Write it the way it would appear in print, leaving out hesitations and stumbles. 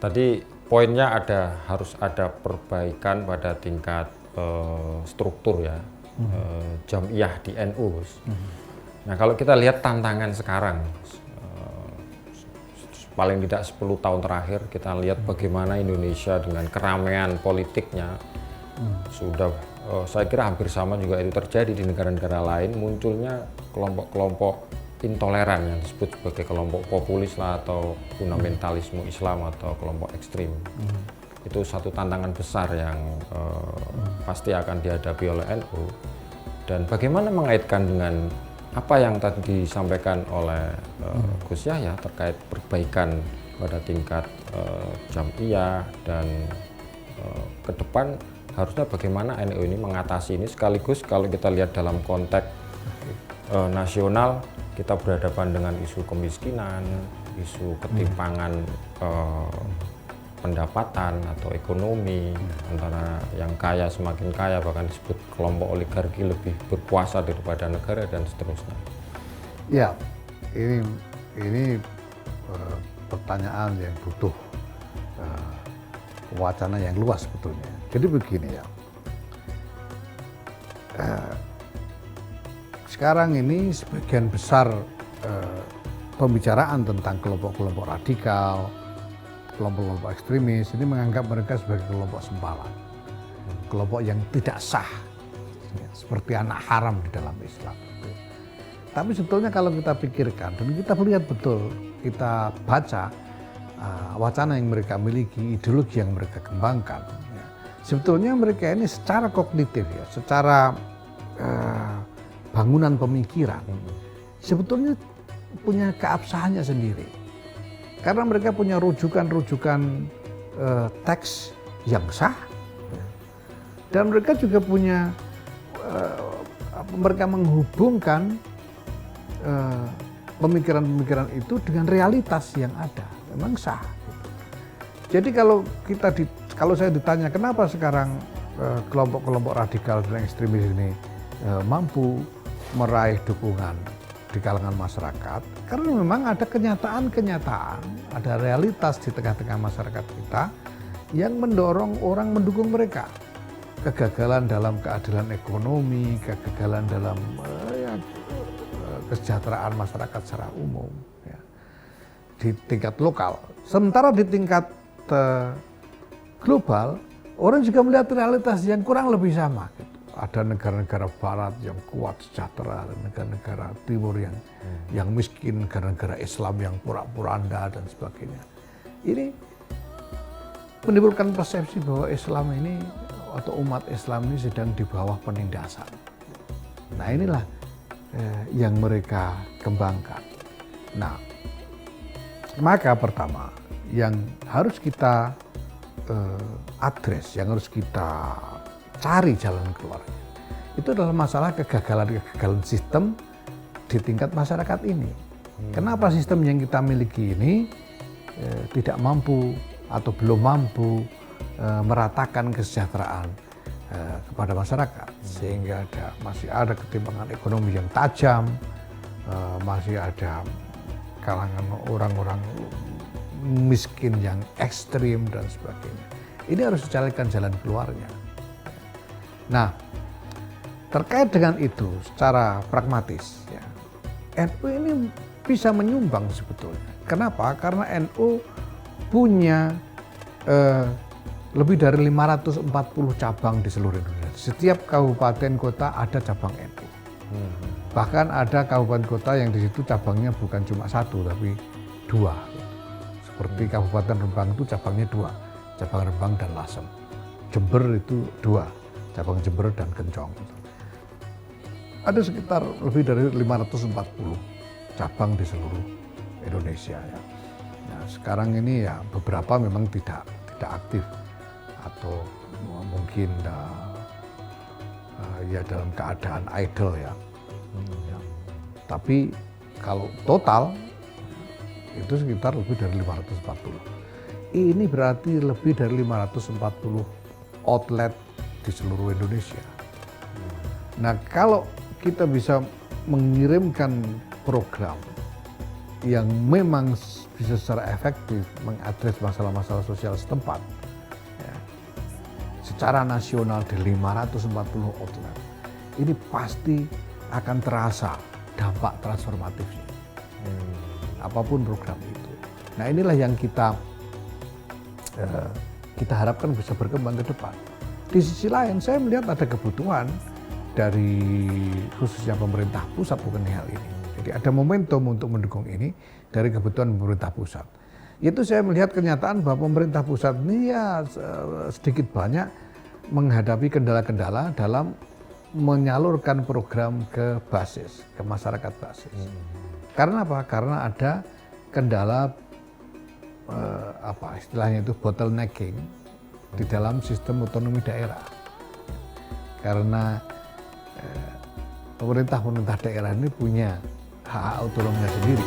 Tadi poinnya harus ada perbaikan pada tingkat struktur ya, jamiah di NU. Nah kalau kita lihat tantangan sekarang, paling tidak 10 tahun terakhir kita lihat bagaimana Indonesia dengan keramaian politiknya sudah, saya kira hampir sama juga itu terjadi di negara-negara lain, munculnya kelompok-kelompok intoleran yang disebut sebagai kelompok populis lah, atau fundamentalisme Islam atau kelompok ekstrim. Itu satu tantangan besar yang pasti akan dihadapi oleh NU. Dan bagaimana mengaitkan dengan apa yang tadi disampaikan oleh Gus Yahya terkait perbaikan pada tingkat jamiah, dan ke depan harusnya bagaimana NU ini mengatasi ini, sekaligus kalau kita lihat dalam konteks nasional, kita berhadapan dengan isu kemiskinan, isu ketimpangan pendapatan atau ekonomi antara yang kaya semakin kaya, bahkan disebut kelompok oligarki lebih berkuasa daripada negara dan seterusnya. Ya, ini pertanyaan yang butuh wacana yang luas sebetulnya. Jadi begini ya, sekarang ini sebagian besar pembicaraan tentang kelompok-kelompok radikal, kelompok-kelompok ekstremis ini menganggap mereka sebagai kelompok sempalan, kelompok yang tidak sah, ya, seperti anak haram di dalam Islam. Tapi sebetulnya kalau kita pikirkan dan kita melihat betul, kita baca wacana yang mereka miliki, ideologi yang mereka kembangkan, ya, sebetulnya mereka ini secara kognitif ya, secara bangunan pemikiran, sebetulnya punya keabsahannya sendiri. Karena mereka punya rujukan-rujukan teks yang sah, dan mereka juga punya, mereka menghubungkan pemikiran-pemikiran itu dengan realitas yang ada, memang sah. Jadi kalau saya ditanya kenapa sekarang kelompok-kelompok radikal dan ekstremis ini mampu meraih dukungan di kalangan masyarakat, karena memang ada kenyataan-kenyataan, ada realitas di tengah-tengah masyarakat kita yang mendorong orang mendukung mereka. Kegagalan dalam keadilan ekonomi, kegagalan dalam kesejahteraan masyarakat secara umum, ya, di tingkat lokal. Sementara di tingkat global, orang juga melihat realitas yang kurang lebih sama. Gitu. Ada negara-negara barat yang kuat sejahtera, negara-negara timur yang miskin, negara-negara Islam yang porak-poranda dan sebagainya. Ini menimbulkan persepsi bahwa Islam ini atau umat Islam ini sedang di bawah penindasan. Nah inilah yang mereka kembangkan. Nah, maka pertama yang harus kita address, yang harus kita cari jalan keluarnya, itu adalah masalah kegagalan sistem di tingkat masyarakat ini. Kenapa sistem yang kita miliki ini tidak mampu atau belum mampu meratakan kesejahteraan kepada masyarakat, sehingga masih ada ketimpangan ekonomi yang tajam, masih ada kalangan orang-orang miskin yang ekstrim dan sebagainya. Ini harus dicarikan jalan keluarnya. Nah, terkait dengan itu secara pragmatis, ya, NU ini bisa menyumbang sebetulnya. Kenapa? Karena NU punya lebih dari 540 cabang di seluruh Indonesia. Setiap kabupaten kota ada cabang NU. Bahkan ada kabupaten kota yang di situ cabangnya bukan cuma satu, tapi dua. Seperti Kabupaten Rembang itu cabangnya dua, cabang Rembang dan Lasem. Jember itu dua, cabang Jember dan Kencong. Ada sekitar lebih dari 540 cabang di seluruh Indonesia. Ya. Nah, sekarang ini ya beberapa memang tidak aktif atau mungkin ya dalam keadaan idle ya. Tapi kalau total itu sekitar lebih dari 540. Ini berarti lebih dari 540 outlet di seluruh Indonesia. Nah, kalau kita bisa mengirimkan program yang memang bisa secara efektif mengadres masalah-masalah sosial setempat ya, secara nasional di 540 outlet, ini pasti akan terasa dampak transformatifnya. Apapun program itu. Nah inilah yang kita harapkan bisa berkembang ke depan. Di sisi lain saya melihat ada kebutuhan dari khususnya pemerintah pusat mengenai hal ini. Jadi ada momentum untuk mendukung ini dari kebutuhan pemerintah pusat. Itu saya melihat kenyataan bahwa pemerintah pusat ini ya sedikit banyak menghadapi kendala-kendala dalam menyalurkan program ke basis, ke masyarakat basis. Karena apa? Karena ada kendala istilahnya itu bottlenecking di dalam sistem otonomi daerah. Karena pemerintah daerah ini punya hak otonominya sendiri.